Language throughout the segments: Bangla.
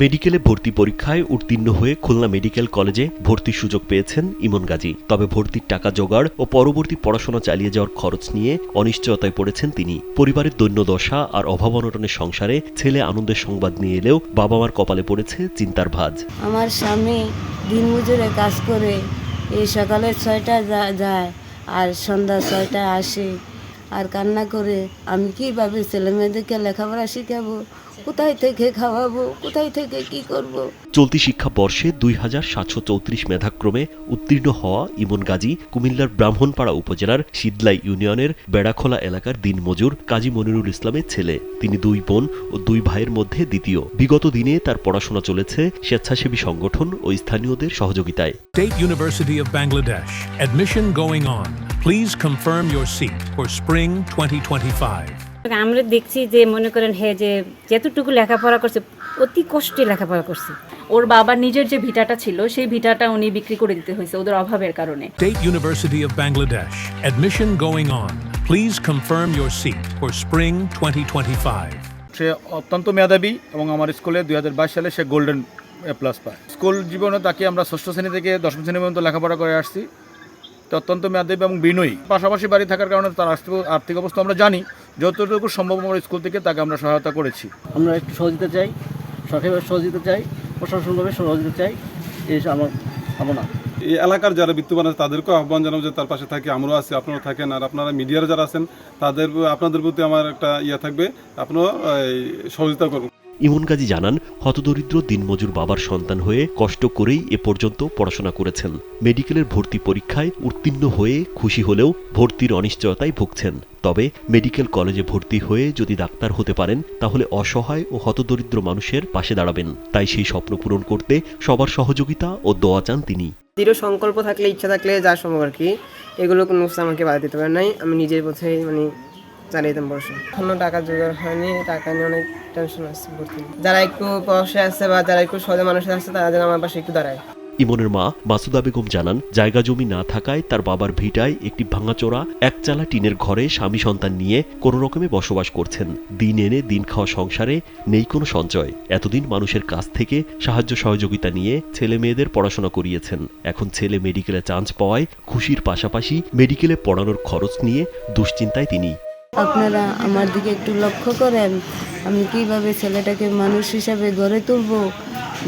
মেডিকেলে ভর্তি পরীক্ষায় উত্তীর্ণ হয়ে খুলনা মেডিকেল কলেজে ভর্তির সুযোগ পেয়েছেন ইমন গাজী। তবে ভর্তির টাকা জোগাড় ও পরবর্তী পড়াশোনা চালিয়ে যাওয়ার খরচ নিয়ে অনিশ্চয়তায় পড়েছেন তিনি। পরিবারের দৈন্যদশা আর অভাব অনটনের সংসারে ছেলে আনন্দের সংবাদ নিয়ে এলেও বাবা মার কপালে পড়েছে চিন্তার ভাঁজ। আমার স্বামী দিনমজুরে কাজ করে, এই সকালে 6টায় যায় আর সন্ধ্যা 6টায় আসে আর কান্না করে। আমি কিভাবে ছেলে মেয়েদেরকে লেখাপড়া শিখাবো? কোথায় থেকে খাওয়াবো? কোথায় থেকে কি করব? চলতি শিক্ষাবর্ষে 2734 মেধাক্রমে উত্তীর্ণ হওয়া ইমন গাজী কুমিল্লার ব্রাহ্মণপাড়া উপজেলার শীদলাই ইউনিয়নের বেড়াখোলা এলাকার দিনমজুর কাজী মনিরুল ইসলামের ছেলে। তিনি 2 বোন ও 2 ভাইয়ের মধ্যে দ্বিতীয়। বিগত দিনে তার পড়াশোনা চলেছে স্বেচ্ছাসেবী সংগঠন ও স্থানীয়দের সহযোগিতায়। State University of Bangladesh. Admission going on. Please confirm your seat for spring 2025. আমরা দেখছি যে মনে করেন যে যতটুকু লেখাপড়া করছে অতি কষ্টে লেখাপড়া করছে। ওর বাবার নিজের যে ভিটাটা ছিল সেই ভিটাটা উনি বিক্রি করে দিতে হয়েছে ওদের অভাবের কারণে। State University of Bangladesh. Admission going on. Please confirm your seat for spring 2025. সে অত্যন্ত মেধাবী এবং আমার স্কুলে 2022 সালে সে গোল্ডেন প্লাস পায়। স্কুল জীবনে তাকে আমরা 6ষ্ঠ শ্রেণী থেকে 10ম শ্রেণী পর্যন্ত লেখাপড়া করে আসছি। অত্যন্ত মেধাবী এবং বিনয়ী। পাশাপাশি বাড়ি থাকার কারণে তার আর্থিক অবস্থা আমরা জানি। যতটুকু সম্ভব আমার স্কুল থেকে তাকে আমরা সহায়তা করেছি। আমরা একটু সহযোগিতা চাই, সরকারিভাবে সহযোগিতা চাই, প্রশাসনভাবে সহযোগিতা চাই, এই আমার ভাবনা। এই এলাকার যারা বিত্তবান আছে তাদেরকেও আহ্বান জানাবো যে তার পাশে থাকি, আমরাও আছি, আপনারা থাকেন। আর আপনারা মিডিয়ার যারা আছেন আপনাদের প্রতি আমার একটা থাকবে, আপনারা সহযোগিতা করবেন। ইমন গাজী জানান, হতদরিদ্র দিনমজুর বাবার সন্তান হয়ে কষ্ট করেই এ পর্যন্ত পড়াশোনা করেছেন। মেডিকেলের ভর্তি পরীক্ষায় উত্তীর্ণ হয়ে খুশি হলেও ভর্তির অনিশ্চয়তায় ভুগছেন। তবে মেডিকেল কলেজে ভর্তি হয়ে যদি ডাক্তার হতে পারেন তাহলে অসহায় ও হতদরিদ্র মানুষের পাশে দাঁড়াবেন। তাই সেই স্বপ্ন পূরণ করতে সবার সহযোগিতা ও দোয়া চান তিনি। দৃঢ় সংকল্প থাকলে, ইচ্ছা থাকলে যা সম্ভব আর কি, এগুলো কোনো আমাকে বাধা দিতে পারে নাই। আমি নিজের পথে চালিয়ে যেতাম পড়াশোনা। এখনো টাকা জোগাড় হয়নি, টাকা নিয়ে অনেক টেনশন আছে। ভর্তি যারা একটু পয়সা আছে বা যারা একটু সহজে মানুষ আছে তারা যেন আমার পাশে একটু দাঁড়ায়। ইমনের মা মাসুদা বেগম জানান, জায়গা জমি না থাকায় তার বাবার ভিটায় একটি ভাঙাচোরা একচালা টিনের ঘরে স্বামী সন্তান নিয়ে কোনো রকমে বসবাস করছেন। দিন এনে দিন খাওয়া সংসারে নেই কোনো সঞ্চয়। এতদিন মানুষের কাছ থেকে সাহায্য সহযোগিতা নিয়ে ছেলে মেয়েদের পড়াশোনা করিয়েছেন। এখন ছেলে মেডিকেলে চান্স পাওয়ায় খুশির পাশাপাশি মেডিকেলে পড়ানোর খরচ নিয়ে দুশ্চিন্তায় তিনি। আপনারা আমার দিকে একটু লক্ষ্য করেন, আমি কিভাবে ছেলেটাকে মানুষ হিসাবে গড়ে তুলব।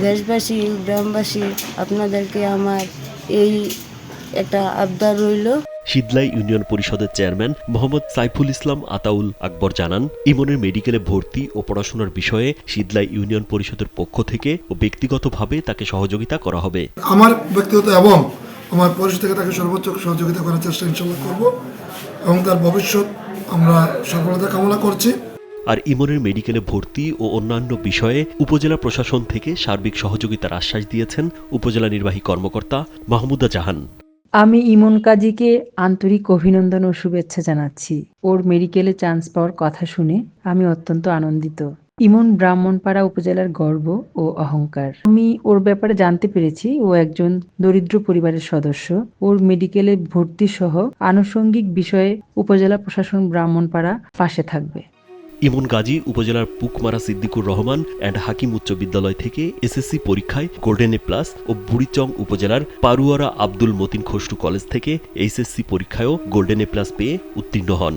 দেশবাসী, গ্রামবাসী, আপনাদেরকে আমার এই একটা আবদার রইল। শীদলাই ইউনিয়ন পরিষদের চেয়ারম্যান মোহাম্মদ সাইফুল ইসলাম আতাউল আকবর জানান, ইমনের মেডিকেলে ভর্তি ও পড়াশোনার বিষয়ে শীদলাই ইউনিয়ন পরিষদের পক্ষ থেকে ও ব্যক্তিগতভাবে তাকে সহযোগিতা করা হবে। আমার ব্যক্তিগত এবং আমার পরিষদ থেকে তাকে সর্বোচ্চ সহযোগিতা করার চেষ্টা ইনশাআল্লাহ করব এবং তার ভবিষ্যৎ আমরা সফলতা কামনা করছি। আর ইমনের মেডিকেলে ভর্তি ও অন্যান্য বিষয়ে উপজেলা প্রশাসন থেকে সার্বিক সহযোগিতার আশ্বাস দিয়েছেন উপজেলা নির্বাহী কর্মকর্তা মাহমুদা জাহান। আমি ইমন গাজীকে আন্তরিক অভিনন্দন ও শুভেচ্ছা জানাচ্ছি। ওর মেডিকেলে চান্স পাওয়ার কথা শুনে আমি অত্যন্ত আনন্দিত। ইমন ব্রাহ্মণপাড়া উপজেলার গর্ব ও অহংকার। আমি ওর ব্যাপারে জানতে পেরেছি ও একজন দরিদ্র পরিবারের সদস্য। ওর মেডিকেলে ভর্তি সহ আনুষঙ্গিক বিষয়ে উপজেলা প্রশাসন ব্রাহ্মণপাড়া পাশে থাকবে। ইমন গাজী উপজেলার পুকমারা সিদ্দিকুর রহমান অ্যান্ড হাকিম উচ্চ বিদ্যালয় থেকে এসএসসি পরীক্ষায় গোল্ডেন এ প্লাস ও বুড়িচং উপজেলার পারুয়ারা আব্দুল মতিন খসরু কলেজ থেকে এইচএসসি পরীক্ষায়ও গোল্ডেন এ প্লাস পেয়ে উত্তীর্ণ হন।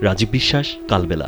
রাজীব বিশ্বাস, কালবেলা।